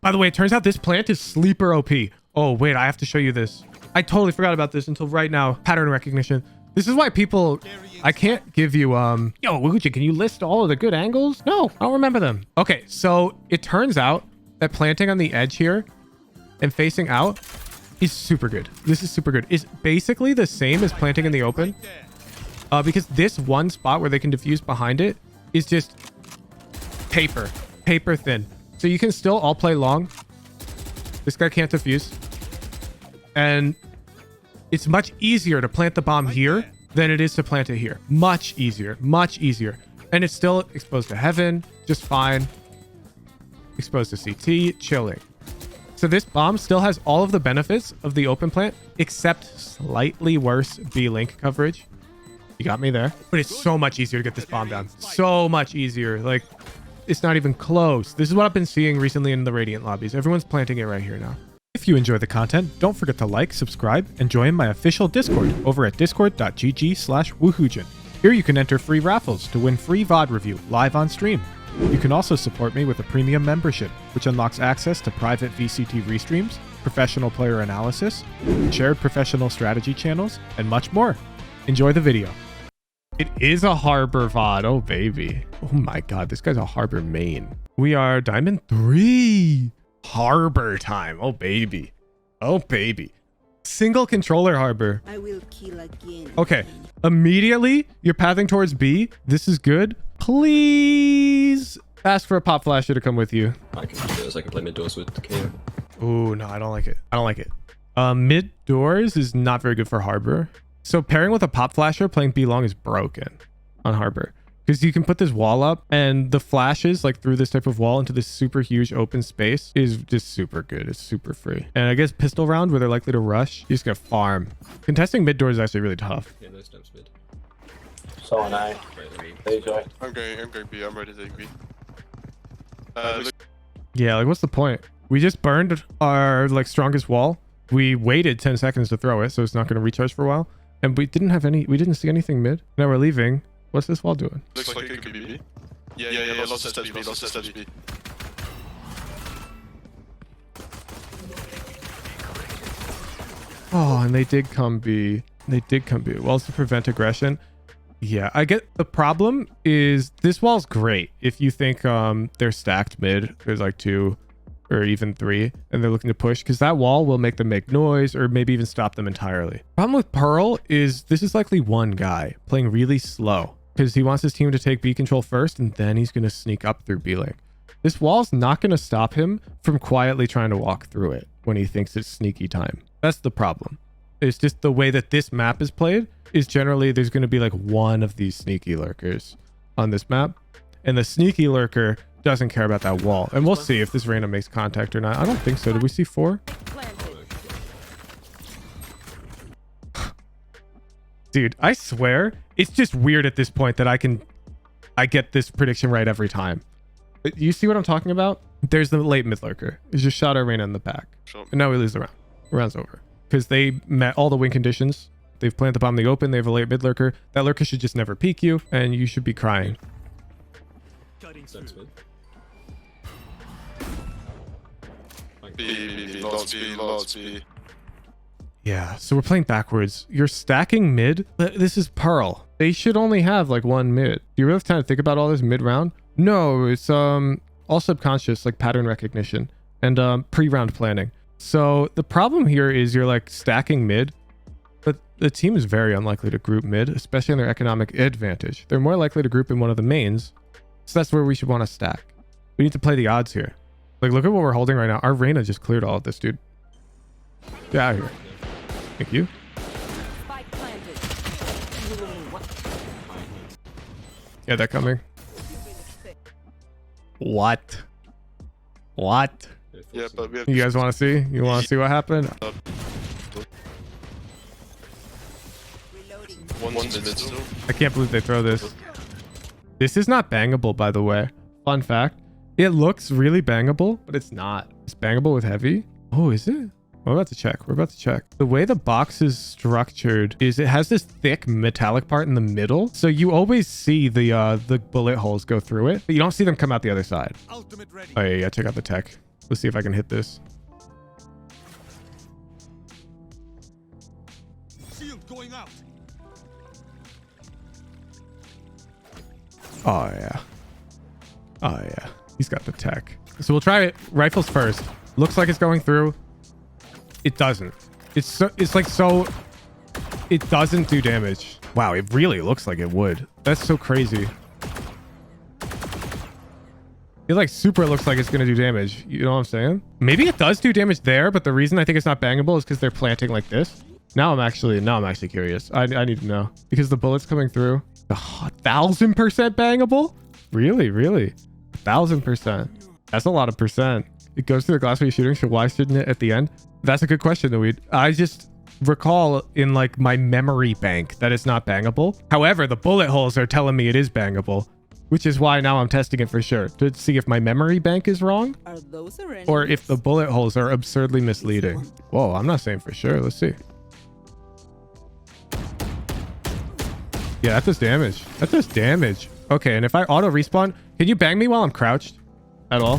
By the way, it turns out this plant is sleeper OP. Oh, wait, I have to show you this. I totally forgot about this until right now. Pattern recognition. This is why people... I can't give you... Yo, Wuji, can you list all of the good angles? No, I don't remember them. Okay, so it turns out that planting on the edge here and facing out is super good. This is super good. It's basically the same as planting in the open. Because this one spot where they can diffuse behind it is just paper thin. So you can still all play long. This guy can't defuse. And it's much easier to plant the bomb here than it is to plant it here. Much easier. Much easier. And it's still exposed to heaven. Just fine. Exposed to CT. Chilling. So this bomb still has all of the benefits of the open plant, except slightly worse B-Link coverage. You got me there. But it's so much easier to get this bomb down. So much easier. Like, it's not even close. This is what I've been seeing recently in the Radiant lobbies. Everyone's planting it right here now. If you enjoy the content, don't forget to like, subscribe, and join my official Discord over at discord.gg/woohoojin. Here you can enter free raffles to win free VOD review live on stream. You can also support me with a premium membership, which unlocks access to private VCT restreams, professional player analysis, shared professional strategy channels, and much more. Enjoy the video. It is a Harbor VOD. Oh, baby. Oh my god, this guy's a Harbor main. We are Diamond 3. Harbor time. Oh, baby. Oh, baby. Single controller Harbor. I will kill again. Okay. Immediately, you're pathing towards B. This is good. Please ask for a pop flasher to come with you. I can do this. I can play mid doors with KO. Ooh, no, I don't like it. I don't like it. Mid doors is not very good for Harbor. So pairing with a pop flasher, playing B long is broken on Harbor. Because you can put this wall up and the flashes like through this type of wall into this super huge open space is just super good. It's super free. And I guess pistol round where they're likely to rush, you're just gonna farm. Contesting mid door is actually really tough. Yeah, no steps mid. So am I. There you go. I'm going B. I'm ready to take B. Yeah, like what's the point? We just burned our like strongest wall. We waited 10 seconds to throw it, so it's not gonna recharge for a while. And we didn't see anything mid. Now we're leaving. What's this wall doing? Looks like it could be B. Yeah, lots of steps B, lots of steps B. Oh, and they did come B. They did come B. Walls to prevent aggression. Yeah, I get the problem is this wall's great if you think they're stacked mid. There's like 2 or even 3 and they're looking to push because that wall will make them make noise or maybe even stop them entirely. Problem with Pearl is this is likely one guy playing really slow because he wants his team to take B control first and then he's going to sneak up through B lane. This wall's not going to stop him from quietly trying to walk through it when he thinks it's sneaky time. That's the problem. It's just the way that this map is played is generally there's going to be like one of these sneaky lurkers on this map and the sneaky lurker doesn't care about that wall. And we'll see if this Reyna makes contact or not. I don't think so. Did we see 4? Dude, I swear it's just weird at this point that I get this prediction right every time. You see what I'm talking about? There's the late mid lurker. He just shot our Reyna in the back. Sure. And now we lose the round. The round's over. Because they met all the win conditions. They've planted the bomb in the open. They have a late mid lurker. That lurker should just never peek you. And you should be crying. Steps mid. B, lots B. Yeah, so we're playing backwards. You're stacking mid, but this is Pearl. They should only have like one mid. Do you really have time to think about all this mid round? No, it's all subconscious, like pattern recognition and pre-round planning. So the problem here is you're like stacking mid, but the team is very unlikely to group mid, especially on their economic advantage. They're more likely to group in one of the mains. So that's where we should want to stack. We need to play the odds here. Like, look at what we're holding right now. Our Reyna just cleared all of this, dude. Get out of here. Thank you. Yeah, they're coming. What? What? Yeah, but we have You guys want to see? You want to see what happened? one's mid still. I can't believe they throw this. This is not bangable, by the way. Fun fact. It looks really bangable, but it's not. It's bangable with heavy. Oh, is it? We're about to check. We're about to check. The way the box is structured is it has this thick metallic part in the middle. So you always see the bullet holes go through it, but you don't see them come out the other side. Oh, yeah, check out the tech. Let's see if I can hit this. Shield going out. Oh yeah. Oh yeah. He's got the tech. So we'll try it. Rifles first. Looks like it's going through. It doesn't. It's like so. It doesn't do damage. Wow, it really looks like it would. That's so crazy. It like super looks like it's gonna do damage. You know what I'm saying? Maybe it does do damage there, but the reason I think it's not bangable is because they're planting like this. Now I'm actually curious. I need to know because the bullets coming through. 1,000% bangable? Really? 1,000%. That's a lot of percent. It goes through the glass when you're shooting, so why shouldn't it at the end? That's a good question, though. I just recall in like my memory bank that it's not bangable. However, the bullet holes are telling me it is bangable, which is why now I'm testing it for sure to see if my memory bank is wrong or if the bullet holes are absurdly misleading. Whoa, I'm not saying for sure. Let's see. Yeah, that does damage. That does damage. Okay, and if I auto respawn, can you bang me while I'm crouched at all?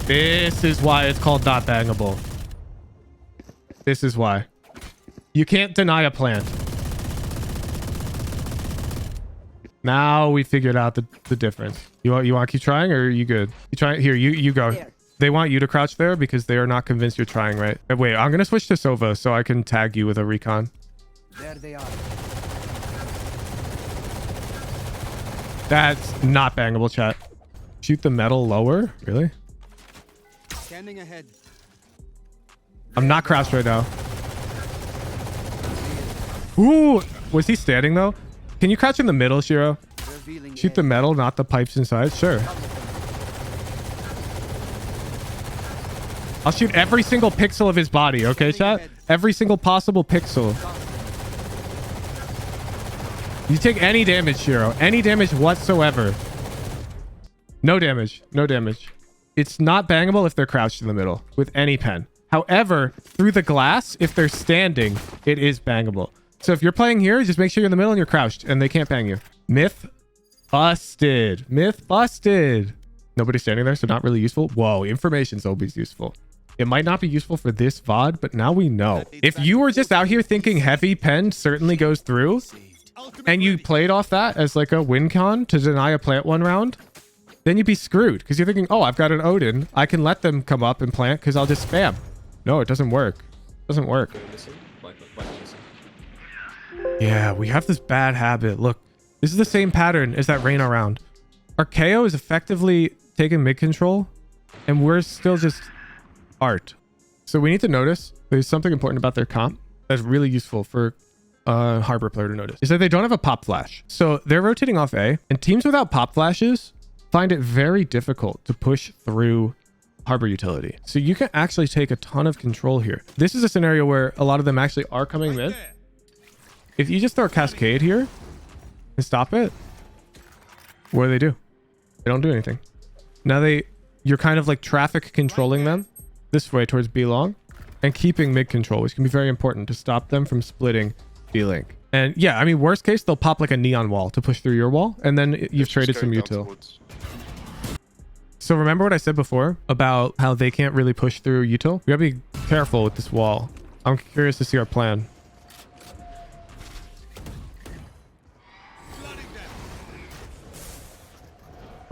This is why it's called not bangable. This is why. You can't deny a plant. Now we figured out the difference. You want to keep trying or are you good? You try here, you go. They want you to crouch there because they are not convinced you're trying, right? Wait, I'm gonna switch to Sova so I can tag you with a recon. There they are. That's not bangable, chat. Shoot the metal lower? Really? Scanning ahead. I'm not crouched right now. Ooh, was he standing though? Can you crouch in the middle, Shiro? Revealing Shoot the metal, not the pipes inside. Sure. I'll shoot every single pixel of his body, okay, chat? Every single possible pixel. You take any damage, Shiro. Any damage whatsoever. No damage. No damage. It's not bangable if they're crouched in the middle with any pen. However, through the glass, if they're standing, it is bangable. So if you're playing here, just make sure you're in the middle and you're crouched and they can't bang you. Myth busted. Myth busted. Nobody's standing there, so not really useful. Whoa, information's always useful. It might not be useful for this VOD, but now we know. If you were just out here thinking heavy pen certainly goes through, and you played off that as like a win con to deny a plant one round, then you'd be screwed because you're thinking, oh, I've got an Odin. I can let them come up and plant because I'll just spam. No, it doesn't work. It doesn't work. Yeah, we have this bad habit. Look, this is the same pattern as that Reyna round. Our KO is effectively taking mid control, and we're still just art. So we need to notice there's something important about their comp that's really useful for a Harbor player to notice, is that they don't have a pop flash. So they're rotating off A, and teams without pop flashes find it very difficult to push through Harbor utility. So you can actually take a ton of control here. This is a scenario where a lot of them actually are coming mid. If you just throw a cascade here and stop it, what do? They don't do anything. Now you're kind of like traffic controlling them this way towards B long and keeping mid control, which can be very important to stop them from splitting B link. And yeah, I mean, worst case, they'll pop like a neon wall to push through your wall, and then you've traded some util. So remember what I said before about how they can't really push through util? We gotta be careful with this wall. I'm curious to see our plan.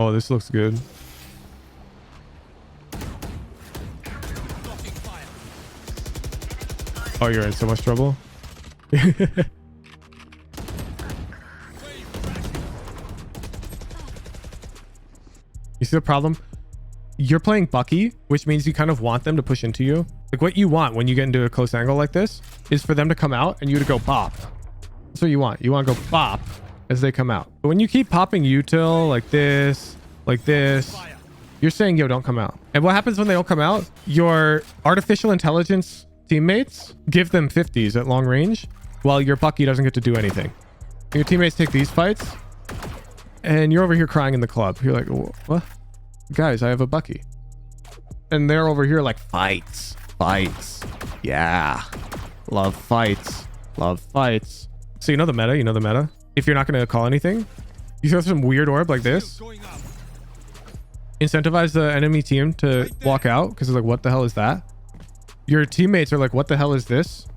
Oh, this looks good. Oh, you're in so much trouble. You see the problem? You're playing Bucky, which means you kind of want them to push into you. Like what you want when you get into a close angle like this is for them to come out and you to go bop. That's what you want. You want to go bop as they come out. But when you keep popping util like this, you're saying, yo, don't come out. And what happens when they don't come out? Your artificial intelligence teammates give them 50s at long range while your Bucky doesn't get to do anything. Your teammates take these fights and you're over here crying in the club. You're like, what? Guys, I have a Bucky. And they're over here like, fights. Yeah. Love fights. So you know the meta. If you're not going to call anything, You throw some weird orb like this, Going out. incentivize the enemy team to walk out because it's like, what the hell is that? Your teammates are like, what the hell is this?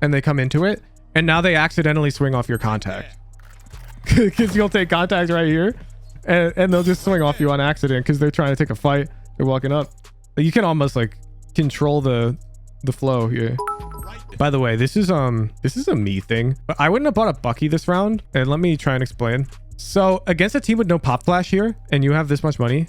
And they come into it, and now they accidentally swing off your contact. Because you'll take contact right here, and they'll just swing off you on accident because they're trying to take a fight. They're walking up. You can almost like control the flow here. By the way, this is a me thing, but I wouldn't have bought a Bucky this round, and let me try and explain. So against a team with no pop flash here, and you have this much money,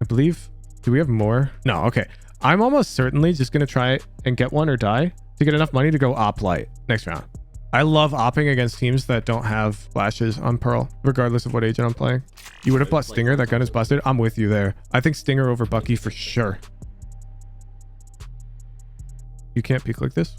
I believe. Do we have more? No. Okay. I'm almost certainly just gonna try and get one or die to get enough money to go op light next round. I love opping against teams that don't have flashes on Pearl, regardless of what agent I'm playing. You would have bought Stinger. That gun is busted. I'm with you there. I think Stinger over Bucky for sure. You can't peek like this.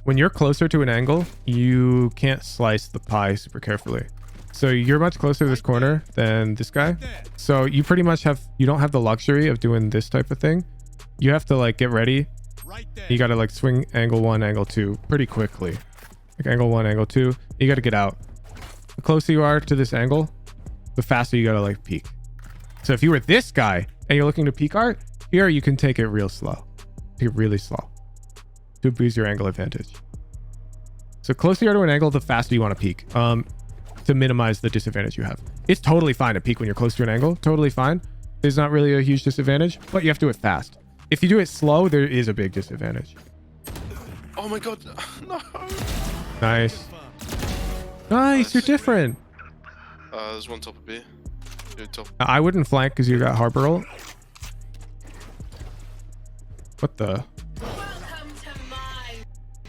When you're closer to an angle, you can't slice the pie super carefully. So you're much closer to this corner than this guy. So you pretty much you don't have the luxury of doing this type of thing. You have to like get ready. Right there. You got to like swing angle 1, angle 2 pretty quickly. Like angle 1, angle 2. You got to get out. The closer you are to this angle, the faster you got to like peek. So if you were this guy and you're looking to peek art, here you can take it real slow. Take it really slow to boost your angle advantage. So closer you are to an angle, the faster you want to peek. To minimize the disadvantage you have. It's totally fine to peek when you're close to an angle. Totally fine. There's not really a huge disadvantage, but you have to do it fast. If you do it slow, there is a big disadvantage. Oh my god. No. Nice. Nice, you're different. There's one top of B. Two top. I wouldn't flank because you got Harbor ult. What the? Welcome to my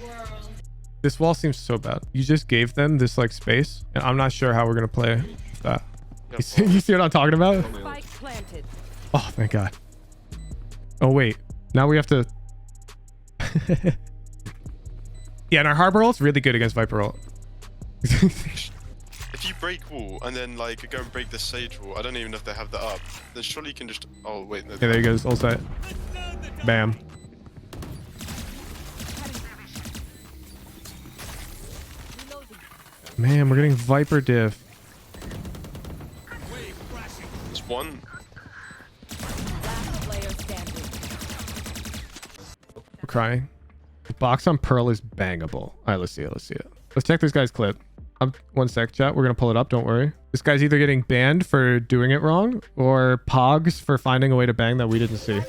world. This wall seems so bad. You just gave them this like space, and I'm not sure how we're gonna play with that. You see what I'm talking about? Spike planted. Oh, thank God. Oh, wait. Now we have to... Yeah, and our Harbor ult's really good against Viper ult. If you break wall and then like go and break the Sage wall, I don't even know if they have that up. Then surely you can just. Oh wait. No, Yeah, there he goes. Ult set. Bam. Man, we're getting Viper diff. There's one. Last player standing. We're crying. The box on Pearl is bangable. All right, let's see it. Let's see it. Let's check this guy's clip. 1 sec, chat. We're going to pull it up. Don't worry. This guy's either getting banned for doing it wrong or Pogs for finding a way to bang that we didn't see.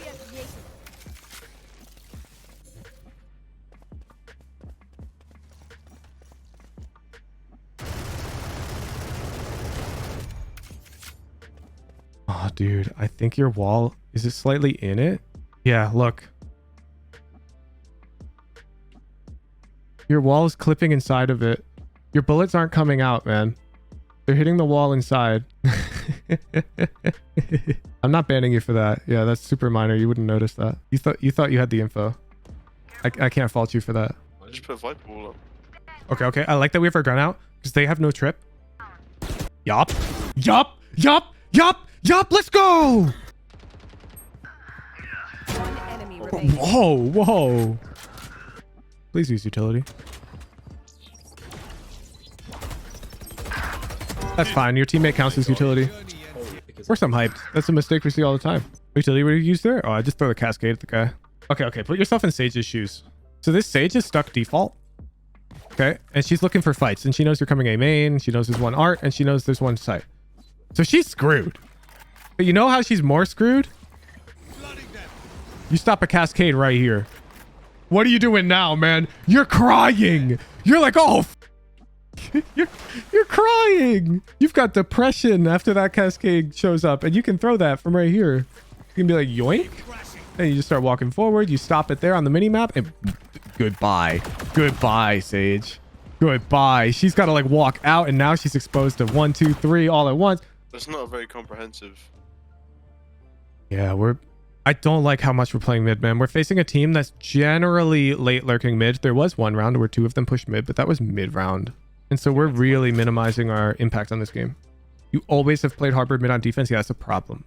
Oh, dude. I think your wall... Is it slightly in it? Yeah, look. Your wall is clipping inside of it. Your bullets aren't coming out, man. They're hitting the wall inside. I'm not banning you for that. Yeah, that's super minor. You wouldn't notice that. You thought you had the info. I can't fault you for that. I just put a Viper wall up. Okay, okay. I like that we have our gun out because they have no trip. Yup. Yup. Yup. Yup. Yup. Let's go. One enemy remaining. Whoa. Whoa. Please use utility. That's fine. Your teammate counts as utility. Of course I'm hyped. That's a mistake we see all the time. Utility, what do you use there? Oh, I just throw the cascade at the guy. Okay, okay. Put yourself in Sage's shoes. So this Sage is stuck default. Okay. And she's looking for fights. And she knows you're coming A main. She knows there's one art. And she knows there's one site. So she's screwed. But you know how she's more screwed? You stop a cascade right here. What are you doing now, man? You're crying. You're like, oh, you're crying. You've got depression after that cascade shows up, and you can throw that from right here. You can be like, yoink. And you just start walking forward. You stop it there on the mini map, and goodbye. Goodbye, Sage. Goodbye. She's got to like walk out, and now she's exposed to 1, 2, 3 all at once. That's not a very comprehensive. Yeah, I don't like how much we're playing mid, man. We're facing a team that's generally late lurking mid. There was one round where 2 of them pushed mid, but that was mid round. And so we're really minimizing our impact on this game. You always have played Harbor mid on defense. Yeah, that's a problem.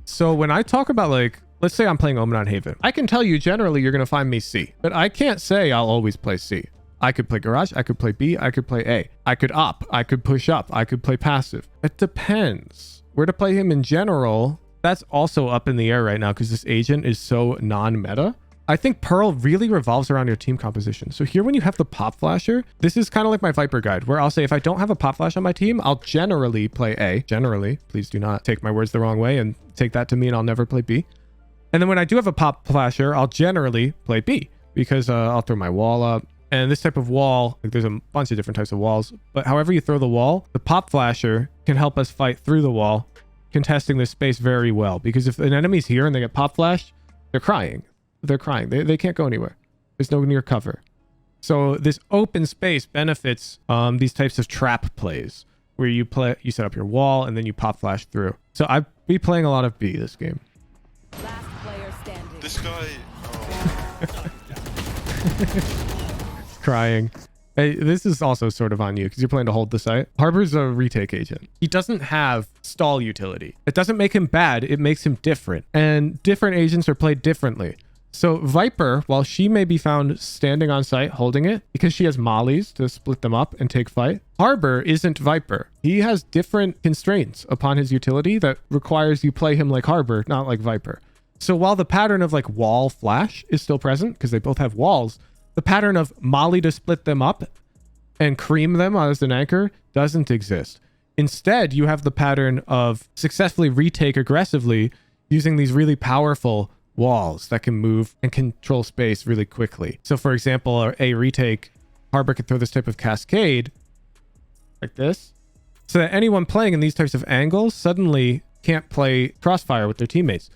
So when I talk about like, let's say I'm playing Omen on Haven, I can tell you generally you're going to find me C, but I can't say I'll always play C. I could play garage. I could play B. I could play A. I could up. I could push up. I could play passive. It depends. Where to play him in general, that's also up in the air right now because this agent is so non-meta. I think Pearl really revolves around your team composition. So here when you have the pop flasher, this is kind of like my Viper guide where I'll say if I don't have a pop flash on my team, I'll generally play A. Generally, please do not take my words the wrong way and take that to mean I'll never play B. And then when I do have a pop flasher, I'll generally play B because I'll throw my wall up. And this type of wall, like there's a bunch of different types of walls, but however you throw the wall, the pop flasher can help us fight through the wall, contesting this space very well. Because if an enemy's here and they get pop flashed, they're crying. They're crying. They can't go anywhere. There's no near cover. So this open space benefits these types of trap plays where you set up your wall and then you pop flash through. So I'd be playing a lot of B this game. Last player standing. This guy. Crying. Hey, this is also sort of on you because you're playing to hold the site. Harbor's a retake agent. He doesn't have stall utility. It doesn't make him bad. It makes him different. And different agents are played differently. So Viper, while she may be found standing on site holding it because she has mollies to split them up and take fight, Harbor isn't Viper. He has different constraints upon his utility that requires you play him like Harbor, not like Viper. So while the pattern of like wall flash is still present because they both have walls, the pattern of molly to split them up and cream them as an anchor doesn't exist. Instead, you have the pattern of successfully retake aggressively using these really powerful walls that can move and control space really quickly. So for example, a retake, Harbor could throw this type of cascade like this so that anyone playing in these types of angles suddenly can't play crossfire with their teammates.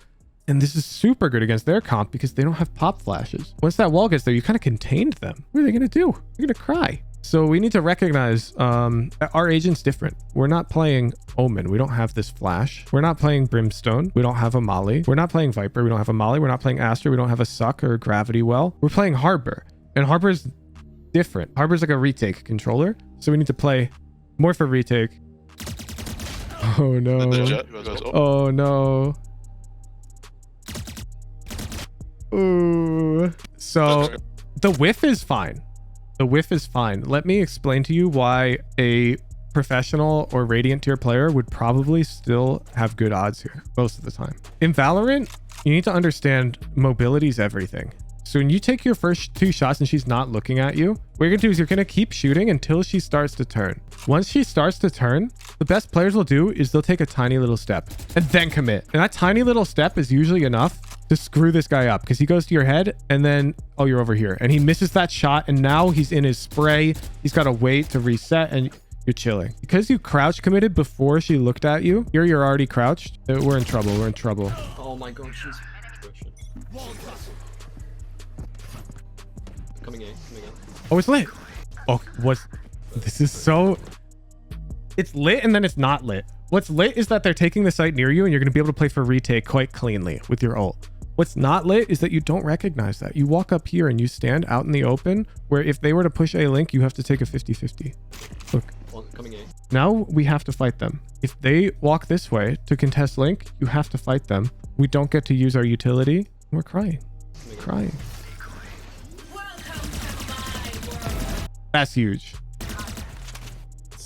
And this is super good against their comp because they don't have pop flashes. Once that wall gets there, you kind of contained them. What are they going to do? They're going to cry. So we need to recognize that our agent's different. We're not playing Omen. We don't have this flash. We're not playing Brimstone. We don't have a molly. We're not playing Viper. We don't have a molly. We're not playing Aster. We don't have a suck or gravity well. We're playing Harbor. And Harbor's different. Harbor's like a retake controller. So we need to play more for retake. Oh no. The jet goes up. Oh no. Ooh. So the whiff is fine. The whiff is fine. Let me explain to you why a professional or Radiant tier player would probably still have good odds here most of the time. In Valorant, you need to understand mobility is everything. So when you take your first 2 shots and she's not looking at you, what you're gonna do is you're gonna keep shooting until she starts to turn. Once she starts to turn, the best players will do is they'll take a tiny little step and then commit. And that tiny little step is usually enough to screw this guy up because he goes to your head and then, oh, you're over here. And he misses that shot and now he's in his spray. He's got to wait to reset and you're chilling. Because you crouch committed before she looked at you, here you're already crouched. We're in trouble. We're in trouble. Oh my god, she's coming in. Oh, it's lit. Oh, this is so... It's lit and then it's not lit. What's lit is that they're taking the site near you and you're going to be able to play for retake quite cleanly with your ult. What's not lit is that you don't recognize that. You walk up here and you stand out in the open where if they were to push a link, you have to take a 50-50. Look. Coming in. Now we have to fight them. If they walk this way to contest link, you have to fight them. We don't get to use our utility. We're crying. Crying. That's huge.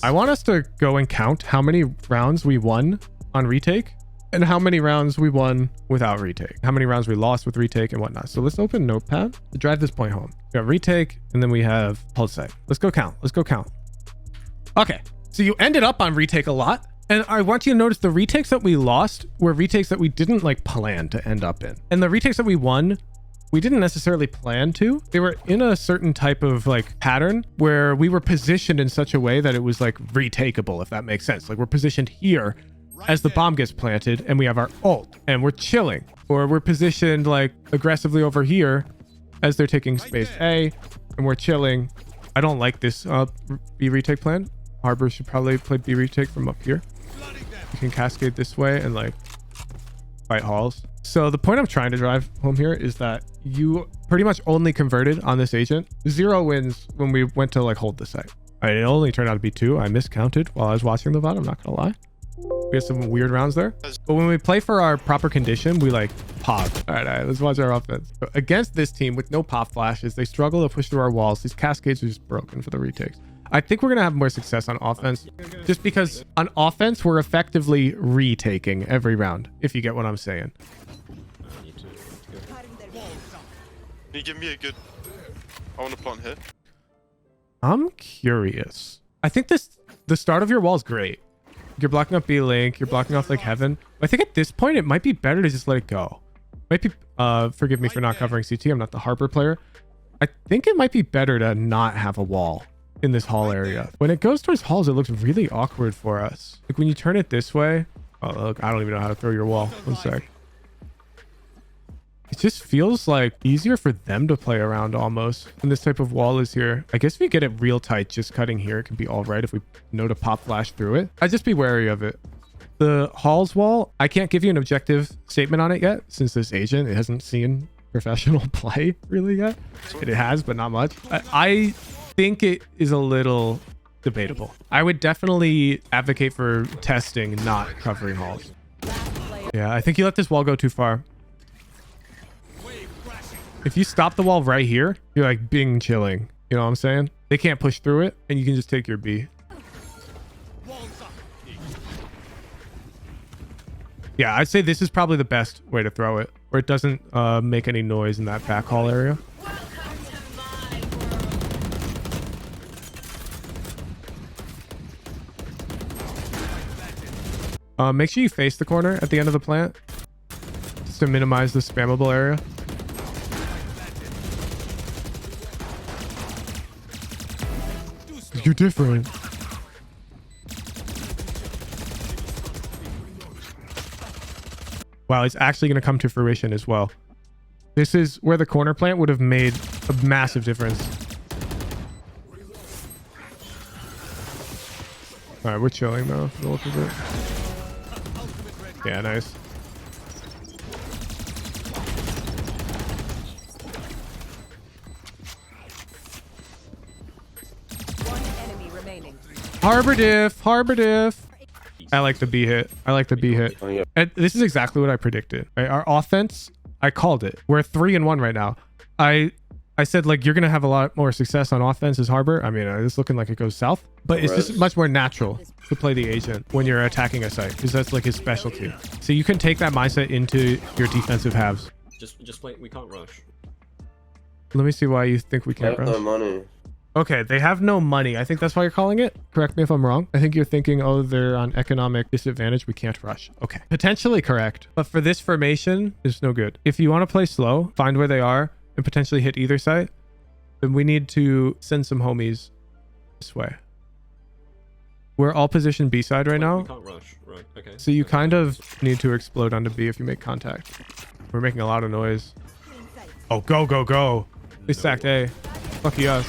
I want us to go and count how many rounds we won on retake and how many rounds we won without retake. How many rounds we lost with retake and whatnot. So let's open Notepad to drive this point home. We got retake and then we have hold site. Let's go count. Let's go count. Okay. So you ended up on retake a lot. And I want you to notice the retakes that we lost were retakes that we didn't like plan to end up in. And the retakes that we won, we didn't necessarily plan to. They were in a certain type of like pattern where we were positioned in such a way that it was like retakeable, if that makes sense. Like we're positioned here as the bomb gets planted and we have our ult and we're chilling, or we're positioned like aggressively over here as they're taking space A and we're chilling. I don't like this B retake plan. Harbor should probably play B retake from up here. You can cascade this way and like fight halls. So the point I'm trying to drive home here is that you pretty much only converted on this agent. 0 wins when we went to like hold the site. It only turned out to be 2. I miscounted while I was watching the VOD. I'm not gonna lie. We had some weird rounds there. But when we play for our proper condition, we like pop. All right, let's watch our offense. So against this team with no pop flashes, they struggle to push through our walls. These cascades are just broken for the retakes. I think we're going to have more success on offense just because on offense, we're effectively retaking every round, if you get what I'm saying. I need to go. Can you give me a good... I want to plant here. I'm curious. I think the start of your wall is great. You're blocking up B-Link. You're blocking off like heaven. I think at this point, it might be better to just let it go. Might be, forgive me for not covering CT. I'm not the Harbor player. I think it might be better to not have a wall in this hall area. When it goes towards halls, it looks really awkward for us. Like when you turn it this way. Oh, look, I don't even know how to throw your wall. One sec. It just feels like easier for them to play around almost when this type of wall is here. I guess if we get it real tight, just cutting here, it can be all right if we know to pop flash through it. I'd just be wary of it. The halls wall, I can't give you an objective statement on it yet since this agent, it hasn't seen professional play really yet. It has, but not much. I think it is a little debatable. I would definitely advocate for testing, not covering halls. Yeah, I think you let this wall go too far. If you stop the wall right here, you're like Bing chilling. You know what I'm saying? They can't push through it and you can just take your B. Yeah, I'd say this is probably the best way to throw it, where it doesn't make any noise in that back hall area. Make sure you face the corner at the end of the plant just to minimize the spammable area. You're different. Wow, it's actually going to come to fruition as well. This is where the corner plant would have made a massive difference. All right, we're chilling though. For the look of it. Yeah, nice. One enemy remaining. Harbor diff, harbor diff. I like the B hit. I like the B hit. Oh, yeah. And this is exactly what I predicted. Right? Our offense, I called it. We're 3-1 right now. I said like you're gonna have a lot more success on offense as Harbor. I mean, it's looking like it goes south, but it's just much more natural to play the agent when you're attacking a site because that's like his specialty. So you can take that mindset into your defensive halves. Just play. We can't rush. Let me see why you think we They can't have no rush. money. Okay, they have no money. I think that's why you're calling it. Correct me if I'm wrong. I think you're thinking, oh, they're on economic disadvantage. We can't rush. Okay, potentially correct. But for this formation, it's no good. If you want to play slow, find where they are and potentially hit either site, then we need to send some homies this way. We're all positioned B side right We now. can't rush. Right. Okay. So you kind of need to explode onto B if you make contact. We're making a lot of noise. Oh, go, go, go. They stacked A. Lucky us.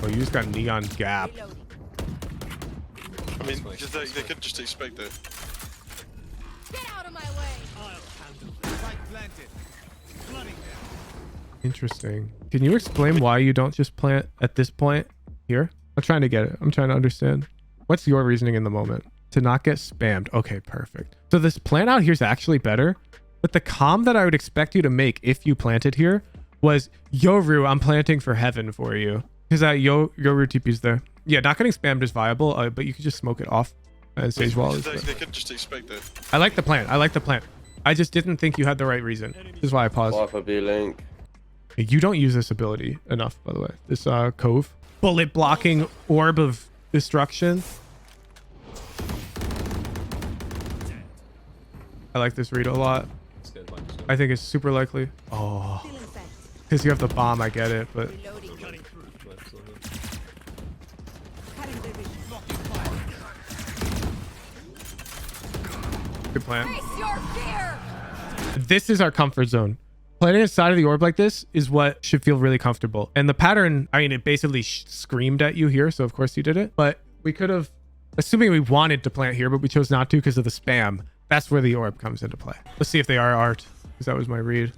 Oh, you just got neon gap. I mean, because they could just expect it. Get out of my way. Interesting. Can you explain why you don't just plant at this point here? I'm trying to get it. I'm trying to understand. What's your reasoning in the moment? To not get spammed. Okay, perfect. So this plant out here is actually better, but the comm that I would expect you to make if you planted here was, Yoru, I'm planting for heaven for you. Because that Yoru TP's there. Yeah, not getting spammed is viable, but you could just smoke it off. And Sage Wall is They could just expect it. I like the plant. I like the plant. I just didn't think you had the right reason. This is why I paused. Why for B-Link? You don't use this ability enough, by the way. This Cove. Bullet blocking orb of destruction. I like this read a lot. It's good, like, it's good. I think it's super likely. Oh. Because you have the bomb, I get it, but... Left, so, Good plan. Face your fear. This is our comfort zone. Planting inside of the orb like this is what should feel really comfortable. And the pattern, I mean, it basically screamed at you here, so of course you did it. But we could have, assuming we wanted to plant here, but we chose not to because of the spam. That's where the orb comes into play. Let's see if they are art, because that was my read.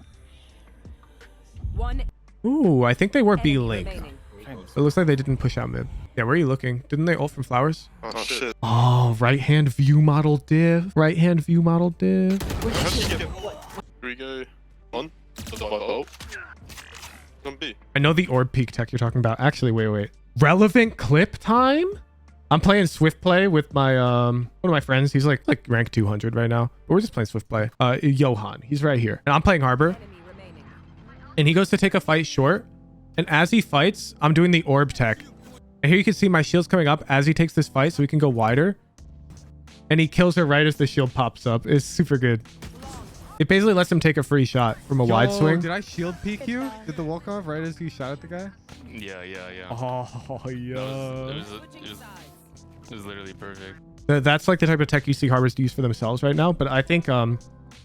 One Ooh, I think they were enemy B-Link. remaining. It looks like they didn't push out mid. Yeah, where are you looking? Didn't they ult from flowers? Oh shit. Oh, right hand view model div. Right hand view model div. How did you get... Here we go. On. Oh. On B. I know the orb peak tech you're talking about. Actually, wait. Relevant clip time? I'm playing Swift Play with my one of my friends. He's like rank 200 right now. But we're just playing Swift Play. Johan. He's right here. And I'm playing Harbor. Enemy remaining. And he goes to take a fight short. And as he fights, I'm doing the orb tech. And here you can see my shield's coming up as he takes this fight so we can go wider. And he kills her right as the shield pops up. It's super good. It basically lets him take a free shot from a wide swing. Did I shield peek you? Did the walk off right as you shot at the guy? Yeah. Oh, yeah. It was literally perfect. That's like the type of tech you see Harbors use for themselves right now. But I think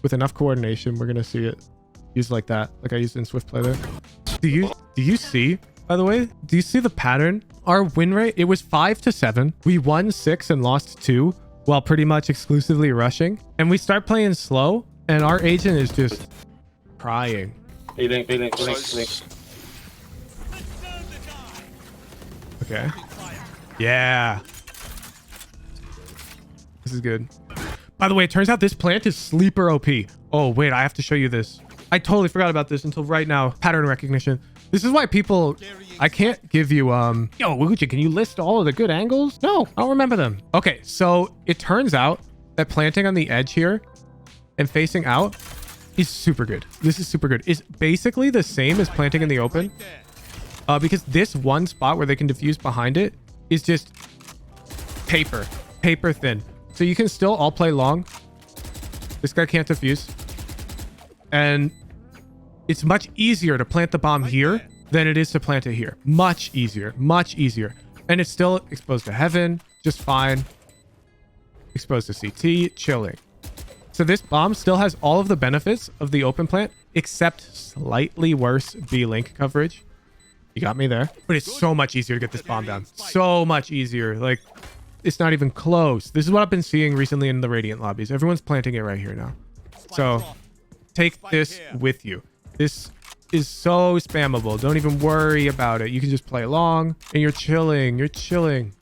with enough coordination, we're going to see it used like that. Like I used in Swift Play there. Do you see, by the way, do you see the pattern? Our win rate, it was 5-7. We won 6 and lost 2 while pretty much exclusively rushing. And we start playing slow and our agent is just crying. Link. Okay. Yeah. This is good. By the way, it turns out this plant is sleeper OP. Oh, wait, I have to show you this. I totally forgot about this until right now. Pattern recognition. This is why people... I can't give you... Yo, Wuguchi, can you list all of the good angles? No, I don't remember them. Okay, so it turns out that planting on the edge here and facing out is super good. This is super good. It's basically the same as planting in the open. Because this one spot where they can defuse behind it is just paper thin. So you can still all play long. This guy can't defuse. And it's much easier to plant the bomb here than it is to plant it here. Much easier. And it's still exposed to heaven, just fine. Exposed to CT, chilling. So this bomb still has all of the benefits of the open plant, except slightly worse B-Link coverage. You got me there. But it's so much easier to get this bomb down. So much easier. Like, it's not even close. This is what I've been seeing recently in the Radiant lobbies. Everyone's planting it right here now. So take this with you. This is so spammable. Don't even worry about it. You can just play along and you're chilling.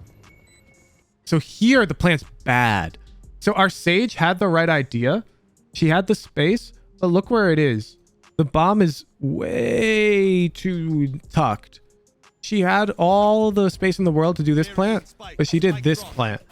So here the plant's bad. So our Sage had the right idea. She had the space, but look where it is. The bomb is way too tucked. She had all the space in the world to do this plant, but she did this plant.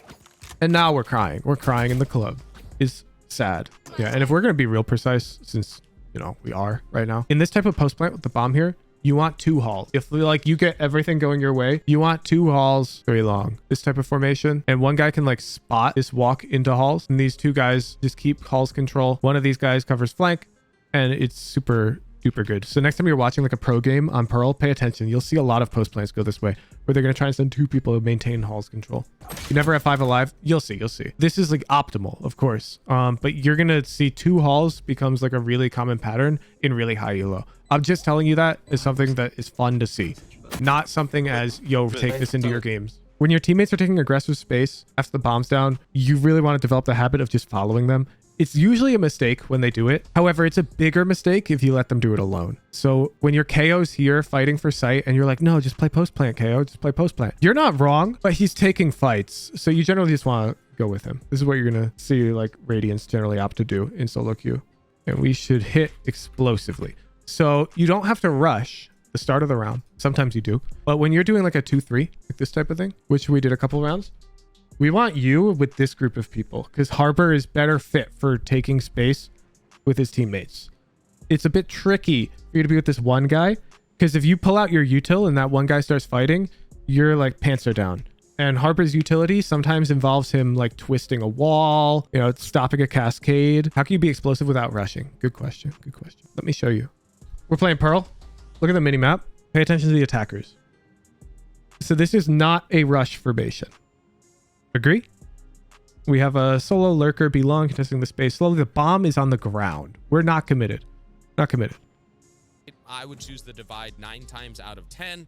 And now we're crying. We're crying in the club. It's sad. Yeah, and if we're going to be real precise, since, you know, we are right now. In this type of post plant with the bomb here, you want 2 halls. If like you get everything going your way, you want 2 halls very long. This type of formation. And one guy can like spot this walk into halls. And these 2 guys just keep halls control. One of these guys covers flank. And it's super duper good. So next time you're watching like a pro game on Pearl, pay attention. You'll see a lot of post plants go this way, where they're going to try and send 2 people to maintain halls control. You never have 5 alive. You'll see. This is like optimal, of course. But you're going to see 2 halls becomes like a really common pattern in really high elo. I'm just telling you that is something that is fun to see. Not something as, yo, take this into your games. When your teammates are taking aggressive space after the bomb's down, you really want to develop the habit of just following them. It's usually a mistake when they do it. However, it's a bigger mistake if you let them do it alone. So when your KO's here fighting for sight and you're like, no, just play post plant, KO, just play post plant. You're not wrong, but he's taking fights. So you generally just want to go with him. This is what you're going to see like Radiants generally opt to do in solo queue. And we should hit explosively. So you don't have to rush the start of the round. Sometimes you do. But when you're doing like a 2-3, like this type of thing, which we did a couple rounds, we want you with this group of people because Harbor is better fit for taking space with his teammates. It's a bit tricky for you to be with this one guy because if you pull out your util and that one guy starts fighting, you're like pants are down. And Harbor's utility sometimes involves him like twisting a wall, you know, stopping a cascade. How can you be explosive without rushing? Good question. Let me show you. We're playing Pearl. Look at the mini map. Pay attention to the attackers. So this is not a rush formation. Agree? We have a solo lurker be long contesting the space slowly. The bomb is on the ground. We're not committed. I would choose the divide 9 times out of 10,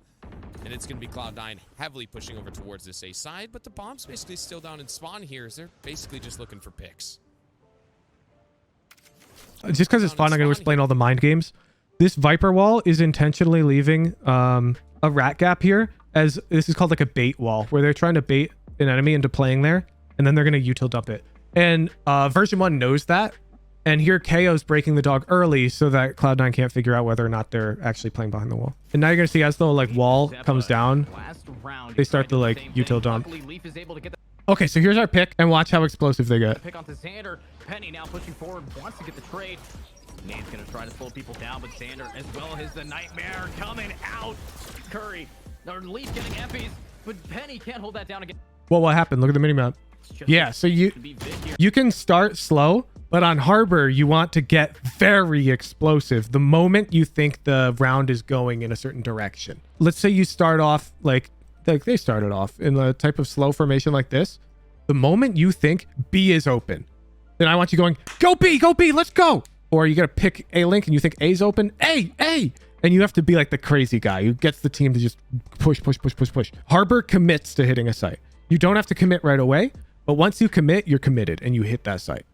and it's going to be Cloud9 heavily pushing over towards this A side, but the bomb's basically still down in spawn here, as they're basically just looking for picks. Just because it's fun, I'm going to explain all the mind games. This Viper wall is intentionally leaving a a rat gap here, as this is called like a bait wall, where they're trying to bait an enemy into playing there, and then they're going to util dump it. And version 1 knows that. And here KO's breaking the dog early so that Cloud9 can't figure out whether or not they're actually playing behind the wall. And now you're going to see as the like wall comes down, they start to like util dump. Okay, so here's our pick, and watch how explosive they get. Pick onto Xander. Penny now pushing forward, wants to get the trade. Nane's gonna try to slow people down, but Xander, as well as the Nightmare, coming out. Curry, or Leaf getting Eppies, but Penny can't hold that down again. Well, what happened? Look at the minimap. Yeah, so you can start slow, but on Harbor, you want to get very explosive the moment you think the round is going in a certain direction. Let's say you start off like they started off in a type of slow formation like this. The moment you think B is open, then I want you going, go B, let's go. Or you got to pick A link and you think A's open, A. And you have to be like the crazy guy who gets the team to just push. Harbor commits to hitting a site. You don't have to commit right away, but once you commit, you're committed and you hit that site.